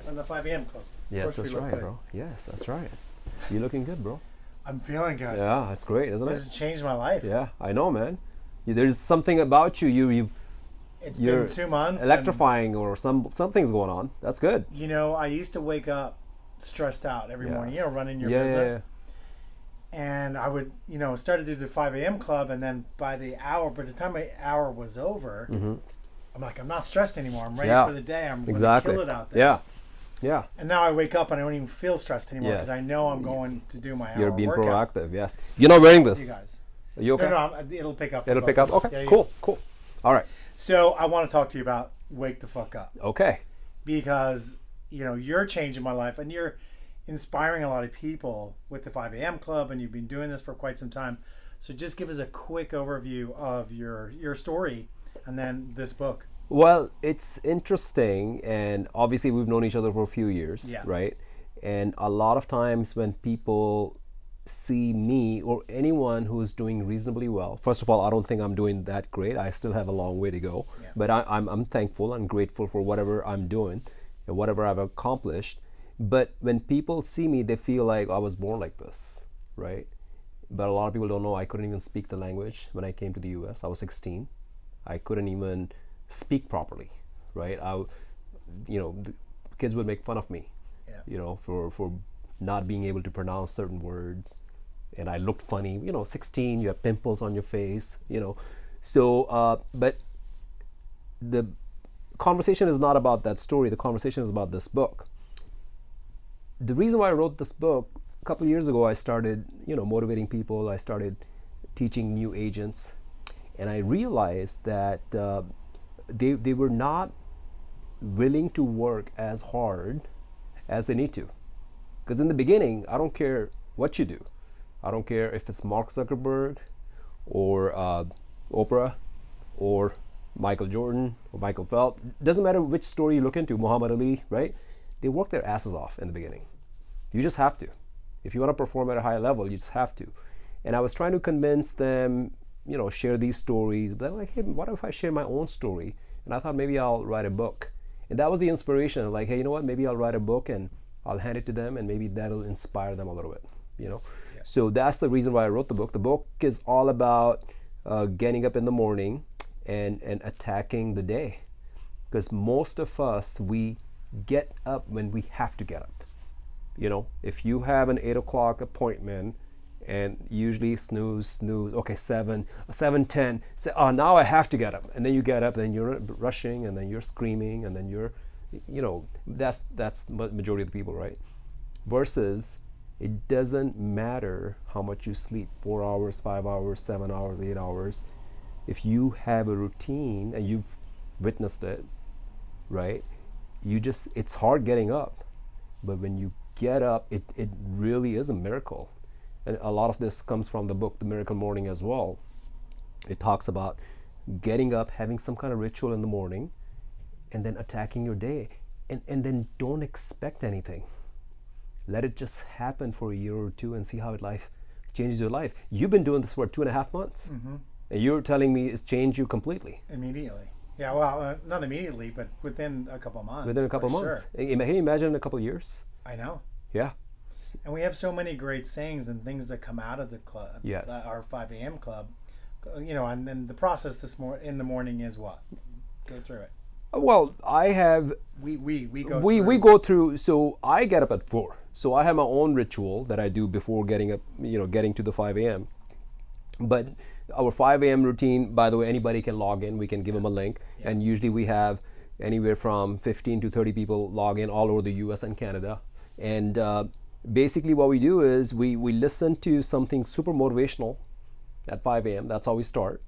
on the 5 a.m. club. Yeah, that's right, good. bro. Yes, that's right. You're looking good, bro. I'm feeling good. Yeah, that's great, isn't This it? has changed my life. Yeah, I know, man. There's something about you. It's You're been 2 months. electrifying, or something's going on. That's good. You know, I used to wake up stressed out every morning. You know, running your Yeah, business. And I would, start to do the 5 a.m. club, and then by the time the hour was over, I'm like, I'm not stressed anymore. I'm ready for the day. I'm going to kill it out there. Yeah. Yeah. And now I wake up and I don't even feel stressed anymore because I know I'm going to do my hour You're being workout. proactive, yes. You're not wearing this. You guys. Are you okay? No, it'll pick up. It'll pick up? Okay, Yeah, cool. All right. So I want to talk to you about Wake the Fuck Up. Okay. Because, you're changing my life and you're inspiring a lot of people with the 5 a.m. club, and you've been doing this for quite some time. So just give us a quick overview of your story and then this book. Well, it's interesting, and obviously we've known each other for a few years, right? And a lot of times when people see me or anyone who's doing reasonably well, first of all, I don't think I'm doing that great. I still have a long way to go, but I'm thankful and grateful for whatever I'm doing and whatever I've accomplished. But when people see me, they feel like I was born like this, right? But a lot of people don't know I couldn't even speak the language when I came to the US. I was 16. I couldn't even speak properly, right? The kids would make fun of me, for not being able to pronounce certain words, and I looked funny. 16, you have pimples on your face, So, but the conversation is not about that story. The conversation is about this book. The reason why I wrote this book, a couple of years ago, I started, motivating people. I started teaching new agents, and I realized that they were not willing to work as hard as they need to. Because in the beginning, I don't care what you do. I don't care if it's Mark Zuckerberg or Oprah or Michael Jordan or Michael Phelps. Doesn't matter which story you look into, Muhammad Ali, right? They work their asses off in the beginning. You just have to. If you want to perform at a high level, you just have to. And I was trying to convince them, share these stories. But I'm like, hey, what if I share my own story? And I thought maybe I'll write a book. And that was the inspiration. Like, hey, you know what? Maybe I'll write a book and I'll hand it to them, and maybe that'll inspire them a little bit, So that's the reason why I wrote the book. The book is all about getting up in the morning and attacking the day. Because most of us, we get up when we have to get up. If you have an 8 o'clock appointment and usually snooze, okay, 7:10, say, oh, now I have to get up. And then you get up, then you're rushing, and then you're screaming, and then you're, that's the majority of the people, right? Versus, it doesn't matter how much you sleep, 4 hours, 5 hours, 7 hours, 8 hours. If you have a routine and you've witnessed it, right? It's hard getting up. But when you get up, it really is a miracle. And a lot of this comes from the book, The Miracle Morning, as well. It talks about getting up, having some kind of ritual in the morning, and then attacking your day. And then don't expect anything. Let it just happen for a year or two and see how life changes your life. You've been doing this for 2.5 months. Mm-hmm. And you're telling me it's changed you completely. Immediately. Yeah, well, not immediately, but within a couple of months. Within a couple of months. Sure. Can you imagine in a couple of years? I know. Yeah. And we have so many great sayings and things that come out of the club. Yes. Our 5 a.m. club. And then the process in the morning is what? Go through it. Well, I have. We go through. So I get up at 4. So I have my own ritual that I do before getting up. Getting to the 5 a.m. But our 5 a.m. routine, by the way, anybody can log in. We can give them a link, and usually we have anywhere from 15 to 30 people log in all over the U.S. and Canada. And basically, what we do is we listen to something super motivational at 5 a.m. That's how we start.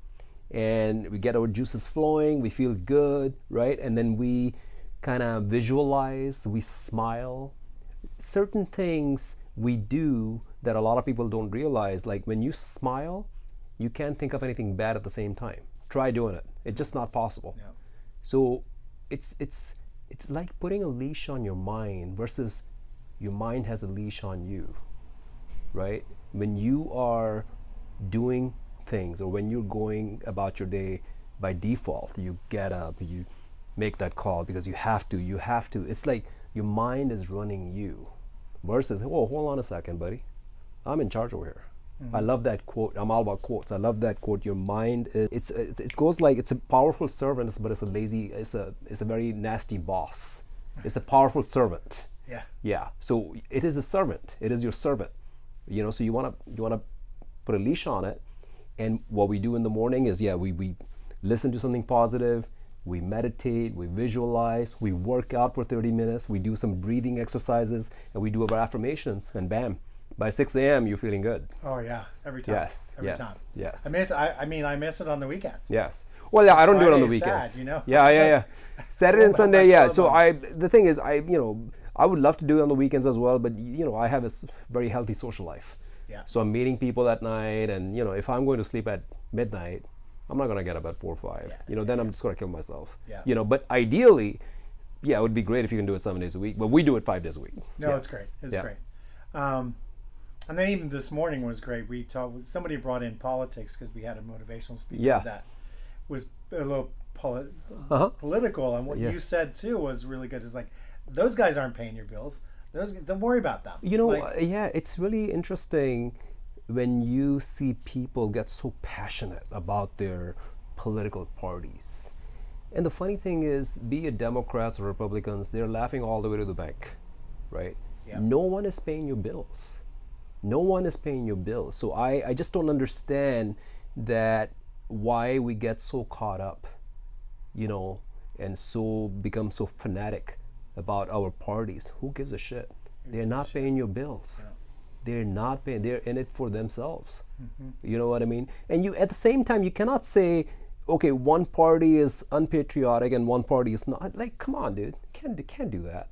And we get our juices flowing, we feel good, right? And then we kind of visualize, we smile. Certain things we do that a lot of people don't realize, like when you smile, you can't think of anything bad at the same time. Try doing it. It's just not possible. Yeah. So it's like putting a leash on your mind versus your mind has a leash on you, right? When you are doing things or when you're going about your day by default, you get up, you make that call because you have to. It's like your mind is running you. Versus, whoa, hold on a second, buddy. I'm in charge over here. I love that quote. I'm all about quotes. I love that quote. Your mind is, it goes like it's a powerful servant, but it's a very nasty boss. It's a powerful servant. Yeah. Yeah. So it is a servant. It is your servant. So you wanna put a leash on it. And what we do in the morning is, we listen to something positive, we meditate, we visualize, we work out for 30 minutes, we do some breathing exercises, and we do our affirmations, and bam. By 6 a.m., you're feeling good. Oh yeah, every time. Yes, every time. Yes. I miss it on the weekends. Yes. Well, yeah, I don't do it on the Friday's weekends. sad, Yeah. Saturday and Sunday, yeah. So club the thing is, I would love to do it on the weekends as well, but I have a very healthy social life. Yeah. So I'm meeting people at night, and if I'm going to sleep at midnight, I'm not gonna get up at 4 or 5. Then I'm just gonna kill myself. Yeah. But ideally, it would be great if you can do it 7 days a week. But we do it 5 days a week. No, it's great. It's great. And then even this morning was great. We talked. Somebody brought in politics because we had a motivational speaker that was a little political, and what you said too was really good. It's like those guys aren't paying your bills. Don't worry about them. It's really interesting when you see people get so passionate about their political parties. And the funny thing is, be it Democrats or Republicans, they're laughing all the way to the bank, right? Yeah. No one is paying your bills. No one is paying your bills. So I just don't understand that why we get so caught up, and so become so fanatic about our parties. Who gives a shit? They're not paying your bills. Yeah. They're not paying. They're in it for themselves. You know what I mean? And at the same time, you cannot say, okay, one party is unpatriotic and one party is not. Like, come on, dude. Can't do that.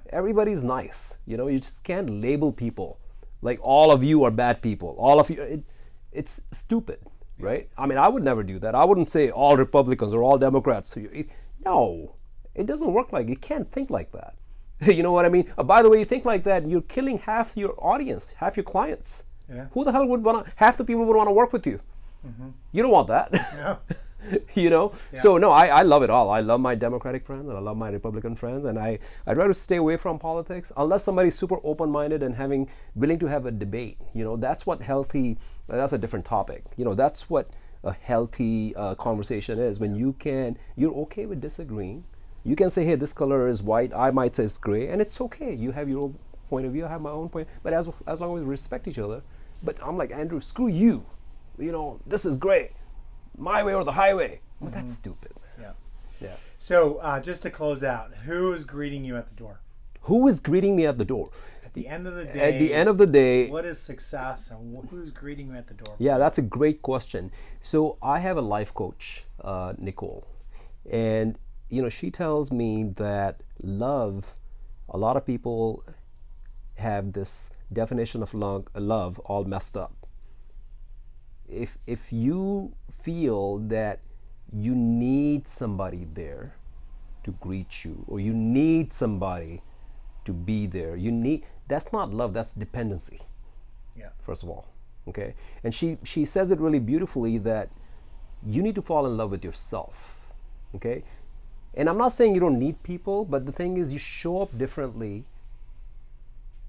Everybody's nice. You just can't label people like all of you are bad people. All of you. It's stupid, right? I mean, I would never do that. I wouldn't say all Republicans or all Democrats. No, it doesn't work like. You can't think like that. You know what I mean? By the way, you think like that, you're killing half your audience, half your clients. Yeah. Who the hell would want to? Half the people would want to work with you. You don't want that. Yeah. Yeah. So no, I love it all. I love my Democratic friends and I love my Republican friends, and I try to stay away from politics unless somebody's super open-minded and willing to have a debate. That's what healthy. That's a different topic. That's what a healthy conversation is, when you're okay with disagreeing. You can say, hey, this color is white. I might say it's gray, and it's okay. You have your own point of view. I have my own point. But as long as we respect each other. But I'm like, Andrew, screw you. This is gray. My way or the highway. Well, that's stupid. Yeah. So just to close out, who is greeting you at the door? Who is greeting me at the door? At the end of the day. What is success, and who's greeting you at the door? Yeah, that's a great question. So I have a life coach, Nicole, and she tells me that love, a lot of people have this definition of love all messed up. If you feel that you need somebody there to greet you, or you need somebody to be there, that's not love, that's dependency. Yeah. First of all, okay? And she says it really beautifully that you need to fall in love with yourself, okay? And I'm not saying you don't need people, but the thing is, you show up differently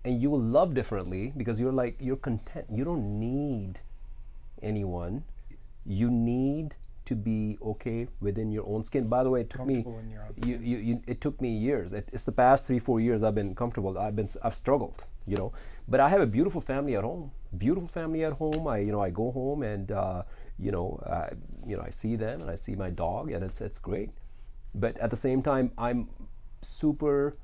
and you will love differently because you're content. You don't need anyone. You need to be okay within your own skin. By the way, it took me it took me years. It's the past 3-4 years I've been comfortable. I've struggled, But I have a beautiful family at home. I go home and I see them and I see my dog, and it's great. But at the same time, I'm super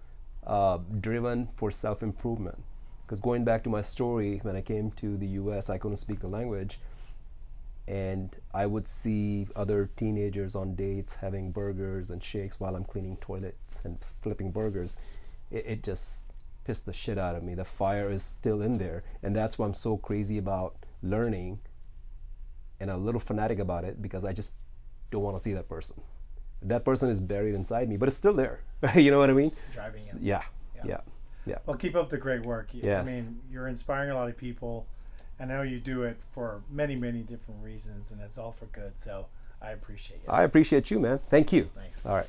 driven for self-improvement. Because going back to my story, when I came to the US, I couldn't speak the language. And I would see other teenagers on dates having burgers and shakes while I'm cleaning toilets and flipping burgers. It just pissed the shit out of me. The fire is still in there. And that's why I'm so crazy about learning and a little fanatic about it, because I just don't want to see that person. That person is buried inside me, but it's still there. You know what I mean? Driving it. Yeah. Well, keep up the great work. Yes. I mean, you're inspiring a lot of people. I know you do it for many, many different reasons, and it's all for good. So I appreciate it. I appreciate you, man. Thank you. Thanks. All right.